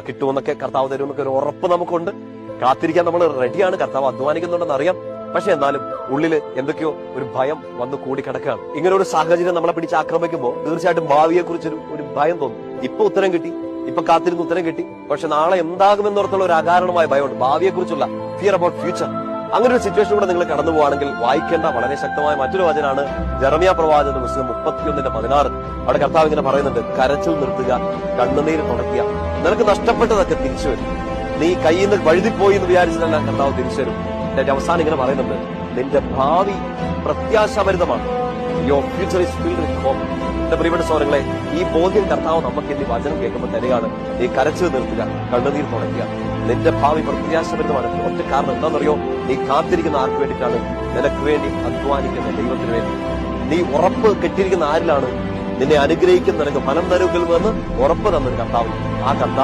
കിട്ടുമെന്നൊക്കെ കർത്താവ് തരുമെന്നൊക്കെ ഒരു ഉറപ്പ് നമുക്കുണ്ട്. കാത്തിരിക്കാൻ നമ്മൾ റെഡിയാണ്. കർത്താവ് അധ്വാനിക്കുന്നുണ്ടെന്ന് അറിയാം. പക്ഷെ എന്നാലും ഉള്ളില് എന്തൊക്കെയോ ഒരു ഭയം വന്ന് കൂടി കിടക്കുകയാണ്. ഇങ്ങനെ ഒരു സാഹചര്യം നമ്മളെ പിടിച്ച് ആക്രമിക്കുമ്പോൾ തീർച്ചയായിട്ടും ഭാവിയെ കുറിച്ചൊരു ഭയം തോന്നും. ഇപ്പൊ ഉത്തരം കിട്ടി, ഇപ്പൊ കാത്തിരുന്ന് ഉത്തരം കിട്ടി, പക്ഷെ നാളെ എന്താകുമെന്നോർത്തുള്ള ഒരു അകാരണമായ ഭയമുണ്ട്. ഭാവിയെ കുറിച്ചുള്ള ഫിയർ അബൌട്ട് ഫ്യൂച്ചർ. അങ്ങനെ ഒരു സിറ്റുവേഷനിലൂടെ നിങ്ങൾ കടന്നു പോവാണെങ്കിൽ വായിക്കേണ്ട വളരെ ശക്തമായ മറ്റൊരു വചനാണ് ജെറമ്യാ പ്രവാചകന്റെ പുസ്തകം 31:16. അവിടെ കർത്താവ് ഇങ്ങനെ പറയുന്നുണ്ട്, കരച്ചിൽ നിർത്തുക, കണ്ണുനീര് തുടയ്ക്കുക, നിനക്ക് നഷ്ടപ്പെട്ടതൊക്കെ തിരിച്ചു വരും. നീ കയ്യിൽ നിന്ന് വഴുതിപ്പോയി എന്ന് വിചാരിച്ചതല്ല, കർത്താവ് തിരിച്ചു വരും. എന്റെ അവസാനം ഇങ്ങനെ പറയുന്നുണ്ട്, നിന്റെ ഭാവി പ്രത്യാശാഭരിതമാണ്. Your future is filled with hope. എന്റെ പ്രിയപ്പെട്ട സഹോദരങ്ങളെ, ഈ ബോധ്യം കർത്താവ് നമുക്ക് ഈ വചനം കേൾക്കുമ്പോൾ തരികയാണ്. നീ കരച്ചു നിർത്തുക, കണ്ണുനീർ തുടയ്ക്കുക, നിന്റെ ഭാവി പ്രത്യാശാഭരിതമാണ്. ഒറ്റ കാരണം എന്താണെന്നറിയോ? നീ കാത്തിരിക്കുന്ന ആർക്ക് വേണ്ടിയിട്ടാണ്? നിനക്ക് വേണ്ടി അധ്വാനിക്കുന്ന ദൈവത്തിന് വേണ്ടി. നീ ഉറപ്പ് കെട്ടിയിരിക്കുന്ന ആരിലാണ്? നിന്നെ അനുഗ്രഹിക്കുന്ന, നിനക്ക് ഫലം തരുമെന്ന് ഉറപ്പ് തന്നൊരു കർത്താവ്. ആ കർത്താവ്